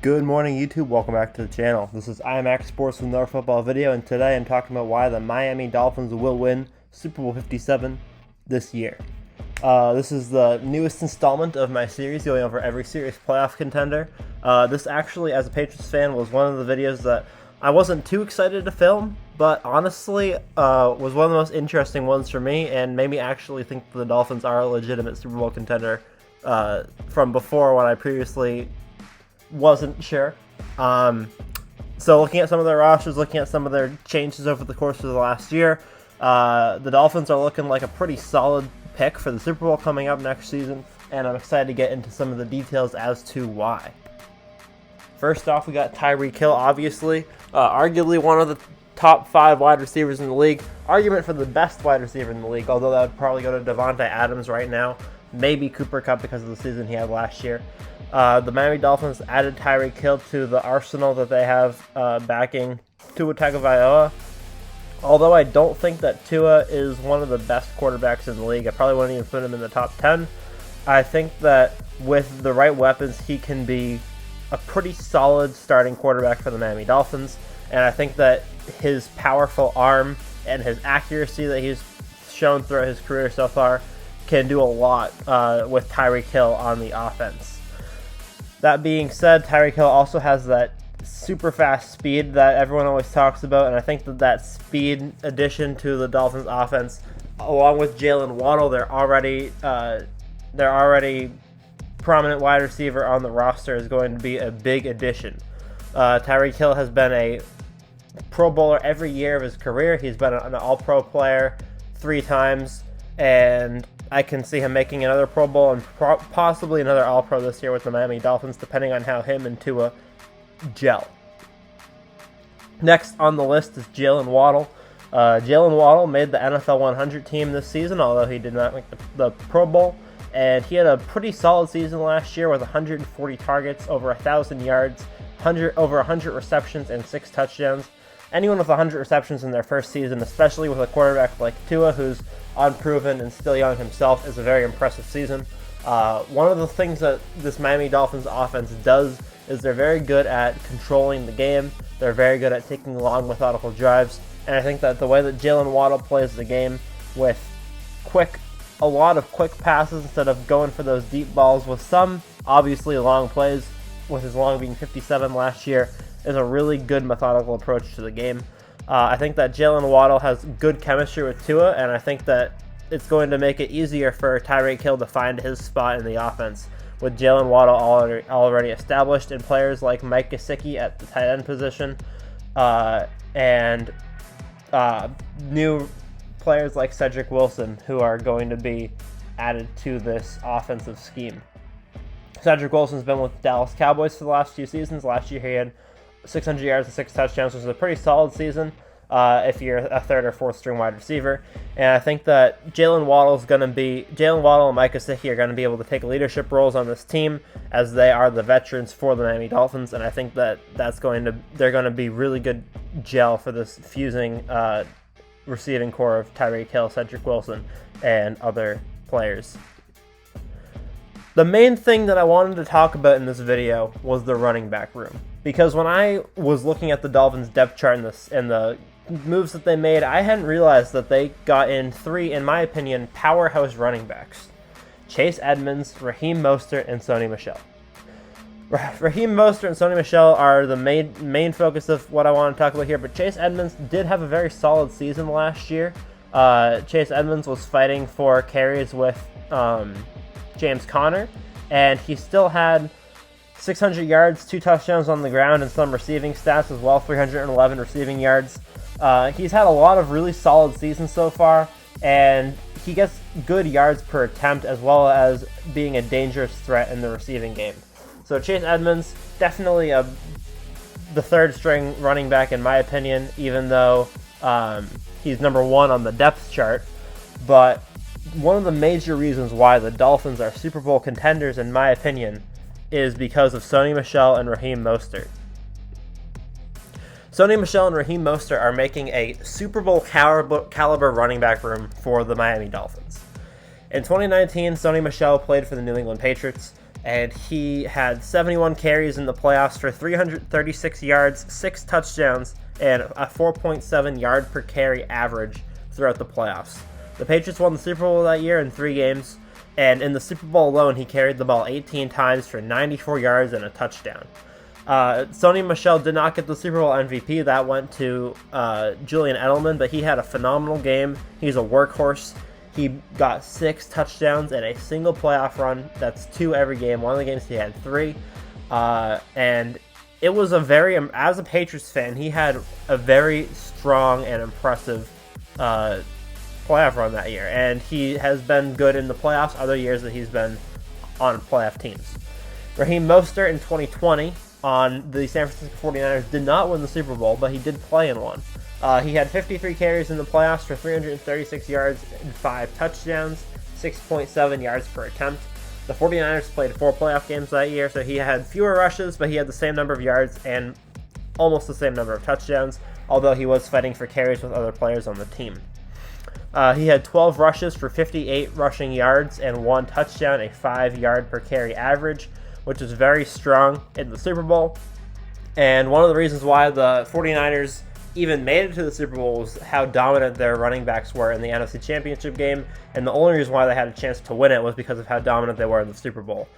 Good morning, YouTube. Welcome back to the channel. This is IMAX Sports with another football video, and today I'm talking about why the Miami Dolphins will win Super Bowl 57 this year. This is the newest installment of my series going over every serious playoff contender. This actually, as a Patriots fan, was one of the videos that I wasn't too excited to film, but honestly was one of the most interesting ones for me and made me actually think the Dolphins are a legitimate Super Bowl contender from before when I previously wasn't sure. So looking at some of their rosters, looking at some of their changes over the course of the last year, the Dolphins are looking like a pretty solid pick for the Super Bowl coming up next season, and I'm excited to get into some of the details as to why. First off, we got Tyreek Hill, obviously, arguably one of the top 5 wide receivers in the league, argument for the best wide receiver in the league, although that would probably go to Devontae Adams right now, maybe Cooper Kupp because of the season he had last year. The Miami Dolphins added Tyreek Hill to the arsenal that they have backing Tua Tagovailoa. Although I don't think that Tua is one of the best quarterbacks in the league, I probably wouldn't even put him in the top 10. I think that with the right weapons, he can be a pretty solid starting quarterback for the Miami Dolphins. And I think that his powerful arm and his accuracy that he's shown throughout his career so far can do a lot with Tyreek Hill on the offense. That being said, Tyreek Hill also has that super fast speed that everyone always talks about, and I think that speed addition to the Dolphins offense, along with Jaylen Waddle, they're already prominent wide receiver on the roster, is going to be a big addition. Tyreek Hill has been a Pro Bowler every year of his career. He's been an All-Pro player 3 times, and I can see him making another Pro Bowl and possibly another All-Pro this year with the Miami Dolphins, depending on how him and Tua gel. Next on the list is Jaylen Waddle. Jaylen Waddle made the NFL 100 team this season, although he did not make the Pro Bowl. And he had a pretty solid season last year with 140 targets, over 1,000 yards, over 100 receptions, and 6 touchdowns. Anyone with 100 receptions in their first season, especially with a quarterback like Tua, who's unproven and still young himself, is a very impressive season. One of the things that this Miami Dolphins offense does is they're very good at controlling the game. They're very good at taking long, methodical drives. And I think that the way that Jaylen Waddle plays the game with a lot of quick passes instead of going for those deep balls with some obviously long plays, with his long being 57 last year, is a really good methodical approach to the game. I think that Jaylen Waddle has good chemistry with Tua, and I think that it's going to make it easier for Tyreek Hill to find his spot in the offense, with Jaylen Waddle already established, and players like Mike Gesicki at the tight end position, and new players like Cedric Wilson who are going to be added to this offensive scheme. Cedric Wilson's been with the Dallas Cowboys for the last few seasons. Last year he had 600 yards and 6 touchdowns, which is a pretty solid season if you're a 3rd or 4th string wide receiver. And I think that Jaylen Waddle and Mike Gesicki are going to be able to take leadership roles on this team, as they are the veterans for the Miami Dolphins. And I think that they're going to be really good gel for this fusing receiving core of Tyreek Hill, Cedric Wilson, and other players. The main thing that I wanted to talk about in this video was the running back room. Because when I was looking at the Dolphins depth chart and the moves that they made, I hadn't realized that they got in 3, in my opinion, powerhouse running backs. Chase Edmonds, Raheem Mostert, and Sony Michel. Raheem Mostert and Sony Michel are the main focus of what I want to talk about here, but Chase Edmonds did have a very solid season last year. Chase Edmonds was fighting for carries with James Conner, and he still had 600 yards, 2 touchdowns on the ground, and some receiving stats as well, 311 receiving yards. He's had a lot of really solid seasons so far, and he gets good yards per attempt as well as being a dangerous threat in the receiving game. So Chase Edmonds, definitely the 3rd string running back in my opinion, even though he's number 1 on the depth chart. But one of the major reasons why the Dolphins are Super Bowl contenders, in my opinion, is because of Sony Michel and Raheem Mostert. Sony Michel and Raheem Mostert are making a Super Bowl caliber running back room for the Miami Dolphins. In 2019, Sony Michel played for the New England Patriots, and he had 71 carries in the playoffs for 336 yards, 6 touchdowns, and a 4.7 yard per carry average throughout the playoffs. The Patriots won the Super Bowl that year in 3 games, and in the Super Bowl alone, he carried the ball 18 times for 94 yards and a touchdown. Sony Michel did not get the Super Bowl MVP. That went to Julian Edelman, but he had a phenomenal game. He's a workhorse. He got 6 touchdowns in a single playoff run. That's 2 every game. One of the games he had 3. And it was as a Patriots fan, he had a very strong and impressive playoff run that year. And he has been good in the playoffs other years that he's been on playoff teams. Raheem Mostert in 2020 on the San Francisco 49ers did not win the Super Bowl, but he did play in one. He had 53 carries in the playoffs for 336 yards and 5 touchdowns, 6.7 yards per attempt. The 49ers played 4 playoff games that year, so he had fewer rushes, but he had the same number of yards and almost the same number of touchdowns, although he was fighting for carries with other players on the team. He had 12 rushes for 58 rushing yards and 1 touchdown, a 5 yard per carry average, which is very strong in the Super Bowl. And one of the reasons why the 49ers even made it to the Super Bowl was how dominant their running backs were in the NFC Championship game, and the only reason why they had a chance to win it was because of how dominant they were in the Super Bowl.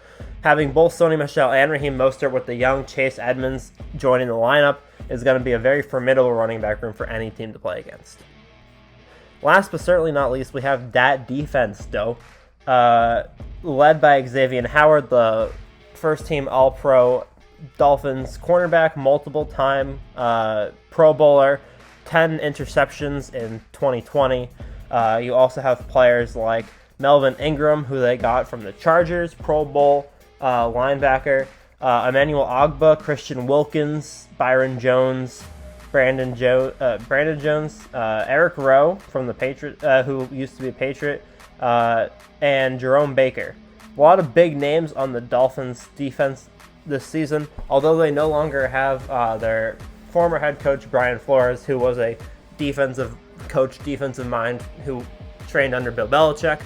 Having both Sony Michel and Raheem Mostert with the young Chase Edmonds joining the lineup is going to be a very formidable running back room for any team to play against. Last but certainly not least, we have that defense, though, led by Xavier Howard, the first-team All-Pro Dolphins cornerback, multiple-time Pro Bowler, 10 interceptions in 2020. You also have players like Melvin Ingram, who they got from the Chargers, Pro Bowl linebacker, Emmanuel Ogbah, Christian Wilkins, Byron Jones, Brandon Jones, Eric Rowe from the Patriot, who used to be a Patriot, and Jerome Baker. A lot of big names on the Dolphins defense this season, although they no longer have their former head coach Brian Flores, who was a defensive mind who trained under Bill Belichick.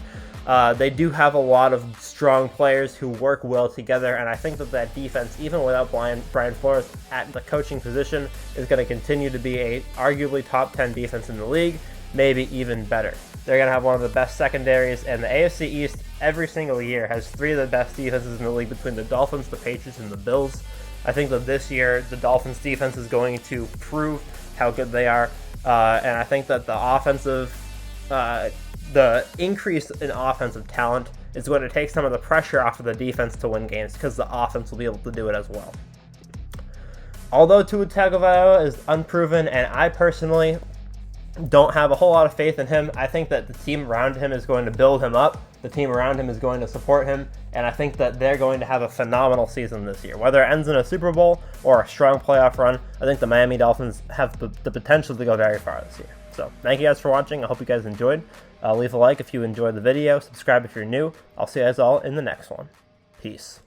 They do have a lot of strong players who work well together, and I think that defense, even without Brian Flores at the coaching position, is going to continue to be a arguably top 10 defense in the league, maybe even better. They're going to have one of the best secondaries, and the AFC East every single year has 3 of the best defenses in the league between the Dolphins, the Patriots, and the Bills. I think that this year the Dolphins defense is going to prove how good they are, and I think that the increase in offensive talent is going to take some of the pressure off of the defense to win games, because the offense will be able to do it as well. Although Tua Tagovailoa is unproven, and I personally don't have a whole lot of faith in him, I think that the team around him is going to build him up. The team around him is going to support him, and I think that they're going to have a phenomenal season this year. Whether it ends in a Super Bowl or a strong playoff run, I think the Miami Dolphins have the potential to go very far this year. So, thank you guys for watching. I hope you guys enjoyed. Leave a like if you enjoyed the video. Subscribe if you're new. I'll see you guys all in the next one. Peace.